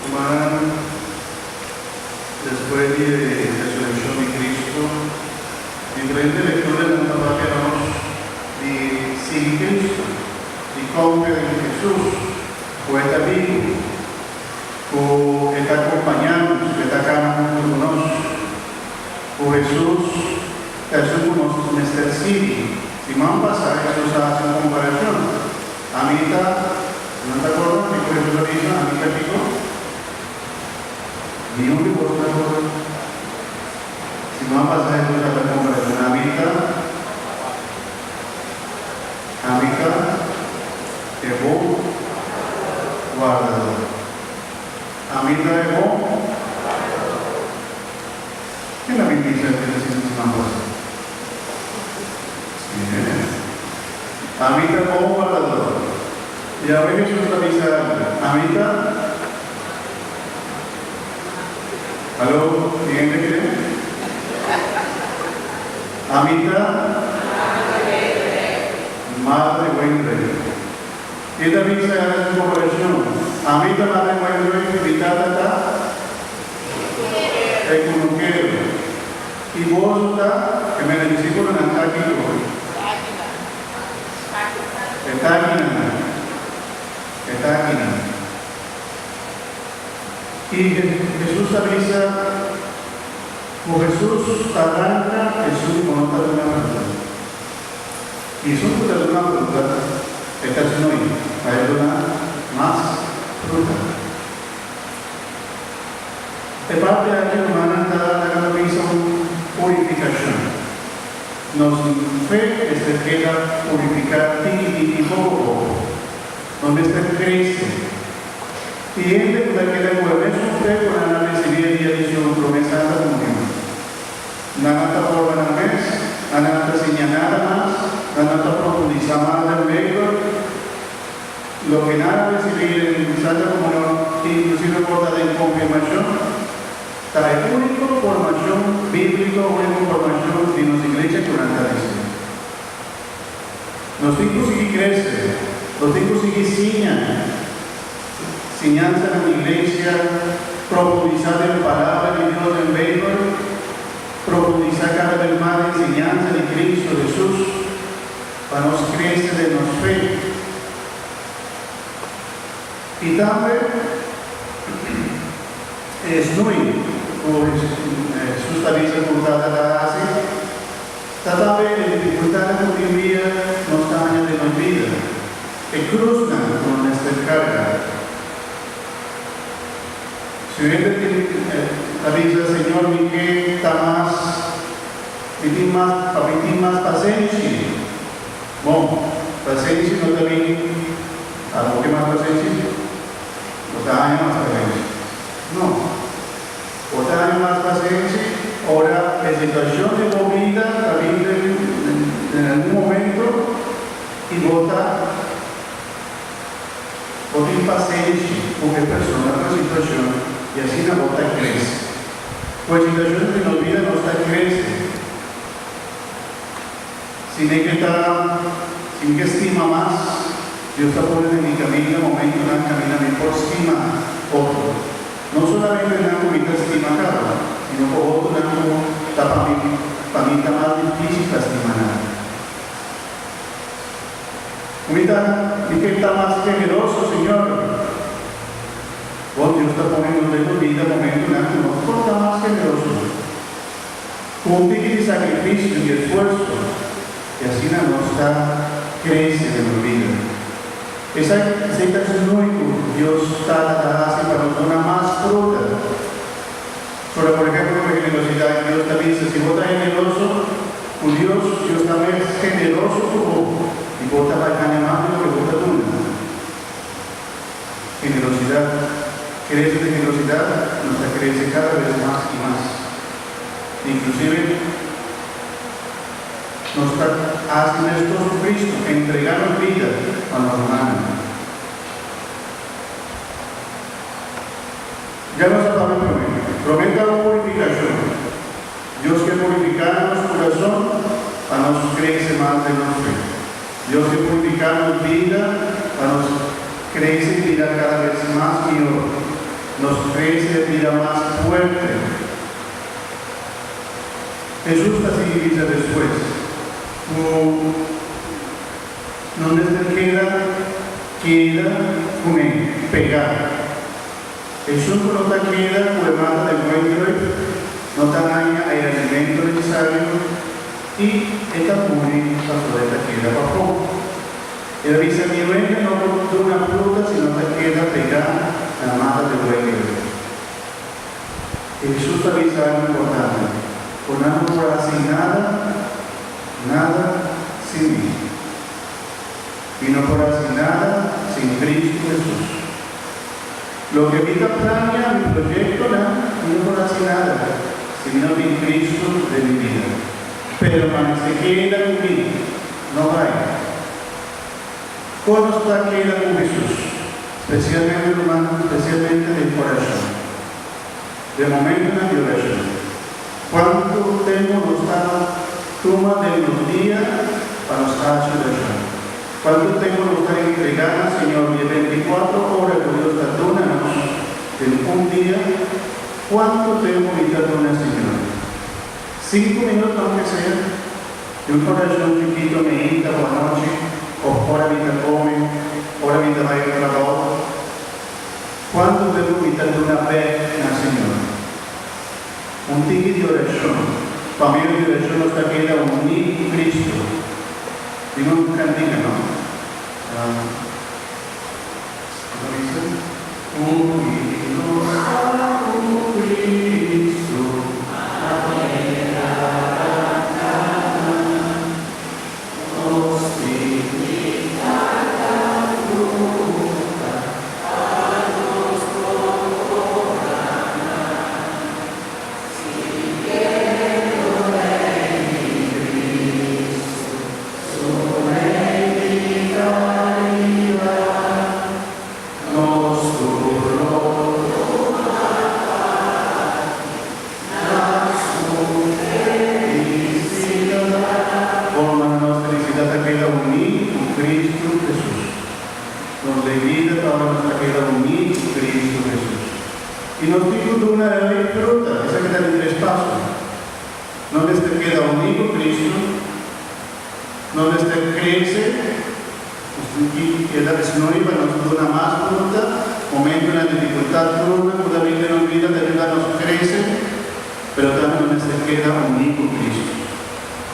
tomar después de resurrección de Cristo, diferente lectura de la palabra de sin Cristo, de cómo Jesús, o está vivo, o está acompañando, está caminando con nosotros, o Jesús es como nuestro Cid. Si vamos a pasar, Jesús hace una comparación. A mí está, ¿no te acuerdas? ¿Qué fue Jesús dijo? A mí te dijo. Ni un tipo de acuerdo. Si vamos a pasar, Jesús hace una comparación. A mí está, que vos guardador. A mí está, vos. ¿Qué es la bendición que decimos en la cosa? Amita como guardador. Y a ver Jesús está diciendo, Amita. ¿Aló? ¿Quién te cree? Amita. Madre buen rey. Y también se hace su comparación. Amita madre buen rey, gritata, es como quiero. Y vos está, que me le discípulo en el aquí hoy. Está aquí. Y Jesús avisa, como Jesús arranca, Jesús monta de una fruta. Y Jesús monta de una fruta, esta es no hay una más fruta. De parte de aquí, hermana, cada vez purificación. Nos fe se queda purificar y poco, donde está crece. Y él de que le vuelve su fe con la recibir y adición promesa de la comunión. Nada por la vez, nada señalar más, nada profundizar más del medio. Lo que nada recibir en la comunión, inclusive por la de confirmación. Trae única formación bíblica, única formación de nuestra iglesia durante la historia. Los hijos siguen creciendo, los hijos siguen enseñanza en la iglesia, profundizar en la palabra de Dios en medio, profundizar cada vez más en la enseñanza de Cristo Jesús, para nos crecer de nuestra fe. Y también es muy Jesús también se oculta la hace. También la dificultad de vivir nos daña de la vida, que cruzan con nuestra carga. Si usted avisa, Señor, mi que está más paciencia. Bueno, paciencia no también, ¿algo que más paciencia? Nos daña más paciencia. No. Otra año más paciencia, ahora la situación de movida, en algún momento, y vota impaciencia, porque persona la situación, y así la vota crece. Pues situaciones de la vida no está crece. Sin que estima más, Dios está poniendo en mi camino, momento, en el camino, por estima otro. No solamente en la comida estima cara, sino por otro lado, para mí está más difícil estimar nada. Comida, ¿y que está más generoso, Señor? Dios está poniendo en tu vida momento en el que no está más generoso. Un pique de sacrificio y esfuerzo, y así no está creciendo en la vida. Esa es único, Dios hace para una más fruta. Por ejemplo, la generosidad, Dios también dice, si vos estás generoso, con Dios también es generoso como, y vos estás bacana más de lo que vos estás dando. Generosidad, crece de generosidad, nos crece cada vez más y más. Inclusive, nos hacen esto Cristo, entregaron vida a los humanos. Ya nos hablamos prometa la purificación. Dios quiere purificar nuestro corazón para nos crecer más de nosotros. Dios quiere purificar nuestra vida para nos crecer y vida cada vez más mejor. nos crece vida más fuerte. Jesús así dice después, no les queda con el pegar. Jesús no te queda con mata de encuentro, no te daña el alimento necesario y esta pone la floreta queda bajo. Él dice, mi oveja no produce una fruta si no te queda pegada a la mata de encuentro. Jesús te avisa algo importante. Por nada no podrás sin nada sin mí. Y no podrás sin nada sin Cristo Jesús. Lo que vida planea mi proyecto, no podrás sin nada, sino sin Cristo de mi vida. Pero cuando se queda conmigo, no vaya. ¿Cómo está queda con Jesús? Especialmente, hermano, especialmente del corazón. De momento en la violación. ¿Cuánto tiempo nos toma de los días para los hechos de Dios? ¿Cuánto tiempo nos está entregando, Señor? De 24 horas que Dios perdona en un día. ¿Cuánto tiempo me perdona, Señor? 5 minutos, aunque sea, de un corazón chiquito me entra por la noche, o ahora me come, ahora me va a ir a trabajo. ¿Cuánto tiempo me perdona ver, Señor? Un tigre de oración, familia de oración nos está queda unir Cristo. Digo un cantiga, ¿no? ¿Cómo dice? Unidos a Cristo, y nos dijo de una fruta, esa que está en el espacio. No les te queda unido Cristo, no les te crece, y queda desnuda, nos da más fruta, momento en la dificultad fruta, todavía no olvida de ayuda nos crece, pero también no les te queda unido Cristo.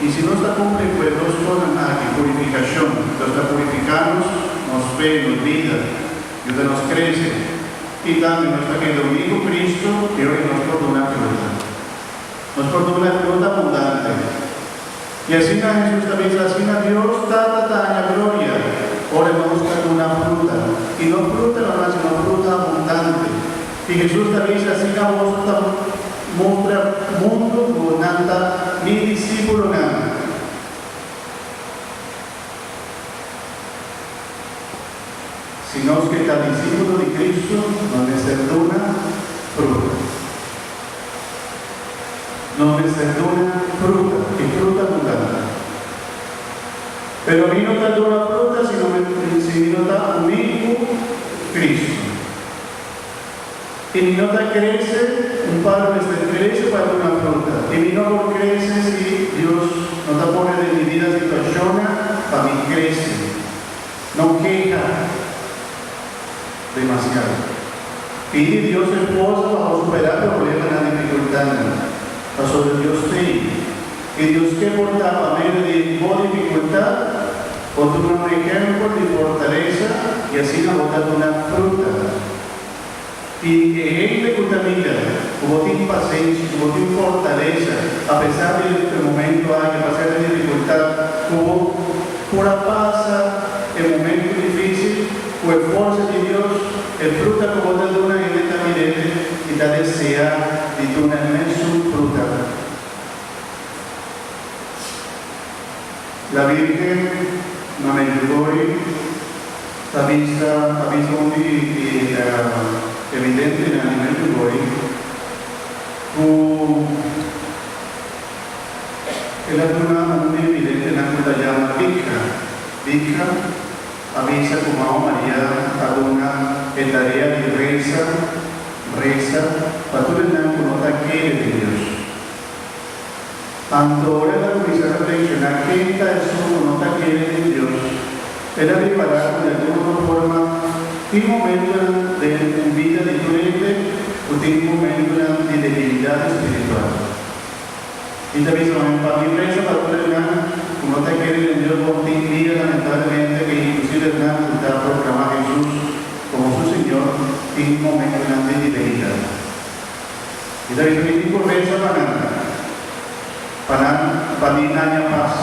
Y si no está cumple, pues dos cosas aquí, purificación, nos está purificando, nos ve, nos vida, ayuda nos crece. Y también nos está quedando unido Cristo que hoy nos perdona una fruta. Nos perdona una fruta abundante. Y así a Jesús también dice, así a Dios tanta gloria. Ahora nos busca una fruta. Y no fruta normal, sino fruta abundante. Y Jesús también dice, así a vos muestra mundo gobernanta mi discípulo nada. Sino que cada discípulo de Cristo no les perdona fruta. No les perdona fruta, y fruta abundante. Pero a mí no perdona fruta, sino está unido Cristo. Y mi nota crece, un palo crece para una fruta. Y mi no crece si Dios no te pone de mi vida situación, para mí crece. No queja demasiado. Pide Dios esposa para superar problemas en la dificultad. Para sobre Dios te que Dios que porta a medio de dificultad, o tu un ejemplo de fortaleza y así no botar una fruta. Y gente que también hubo paciencia, hubo fortaleza, a pesar de este momento, a pesar de la dificultad, hubo pura paz, el momento difícil, fue fuerza de Dios, el fruta como te da una gente también y te desea y tú no es su fruta. La Virgen, no me Medjugorje, ha visto evidente en el Medjugorje, ella es una evidente en la que la llama Vika, avisa como a María a una tarea de Andora la comienza a reflexionar qué está eso no está quiere de Dios. Era preparar de alguna forma un momento de vida diferente o un momento de debilidad espiritual. Y también para mi empresa, para tu hermana, como no te quiere de Dios, por ti día lamentablemente que inclusive hermana está proclamar a Jesús como su Señor en un momento de debilidad. Y también mi pobreza para mí daña paz.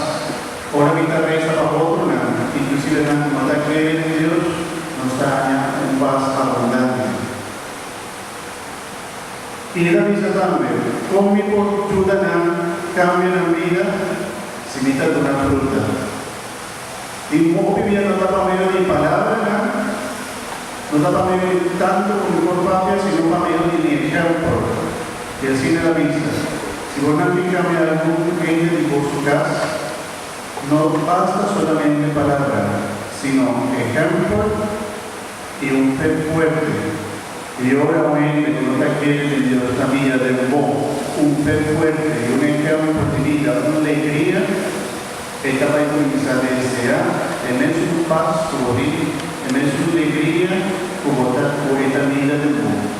Ahora mi cabeza para otro nada, inclusive como no te quiere de Dios, nos daña en paz abundante. Y la visa también, como mi ayuda cambia la vida, si me trata una fruta. Y como vivía no está para medio de palabra, no está para medio tanto como por papia, sino para medio de ejemplo. Y así de la vista. Si vos no cambia algún gente de vuestro casa, no basta solamente palabra, sino ejemplo y un fe fuerte. Y obviamente cuando te quiere de Dios también de un fe fuerte y un ejemplo de vida, una alegría, esta va a comenzar a desear en su paz, en su alegría, como esta vida del mundo.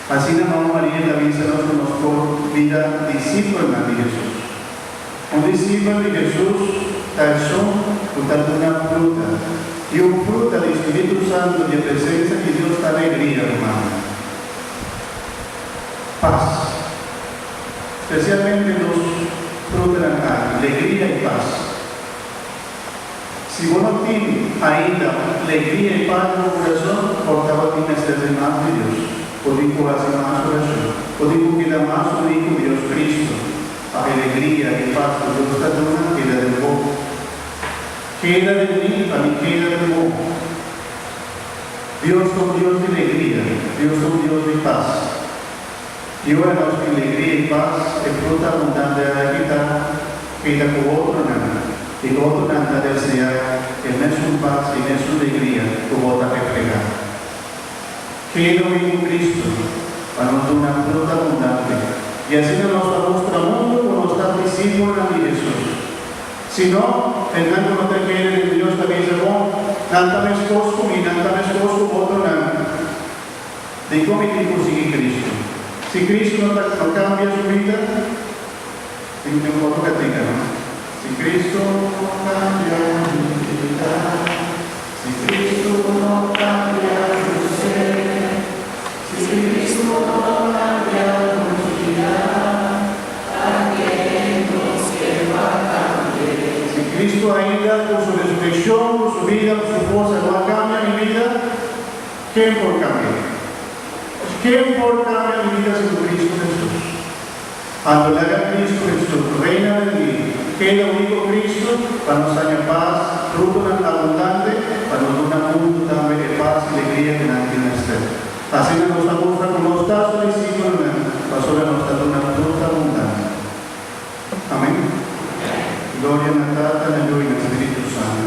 Así la Mamá María la Virgen nos mostró vida discípula de Jesús. Un discípulo de Jesús talzó una fruta. Y un fruto del Espíritu Santo de presencia de Dios da alegría, hermano. Paz. Especialmente los frutos de la alegría y paz. Si vos no tienes ainda alegría y paz en el corazón, por favor tienes que ser más de Dios. Podemos hacer más oración. Podemos quedar más unidos con Dios Cristo. A alegría y paz que Dios está dando queda del poco. Queda de mí, a mí queda de vos. Dios es un Dios de alegría, Dios es un Dios de paz. Y ahora nos alegría y paz es fruta abundante de la vida, queda con otro nada. Y con otro nada desea que no es un paz y no es una alegría como otra reflejar. Queda en Cristo para nos dar una fruta abundante. Y así nos muestra el mundo como está discípulo de Jesús. Si no, el mundo no te quiere, Dios te dice, nada me escoso y nada me escoso, otro nada. ¿De cómo tipo sigue Cristo? Si Cristo no cambia su vida, tengo un poco que tenga, ¿no? Si Cristo no cambia mi vida, si Cristo no cambia tu ser, si Cristo no cambia tu vida, ¿a quién nos lleva? Cristo ainda con su resurrección, con su vida, con su fuerza, no cambia mi vida. ¿Quién por cambiar? ¿Quién por cambiar mi vida sino Cristo Jesús? Adorar a Cristo Jesús, reina de mí, queda único Cristo para nos dar paz, fruto abundante, para nos dar un mundo también de paz y alegría que nadie tiene ser. Así nos muestra como está su discípulo, pasó a nos dar una fruta abundante. Amén. Gloria a Tata, al Hijo y al Espíritu Santo.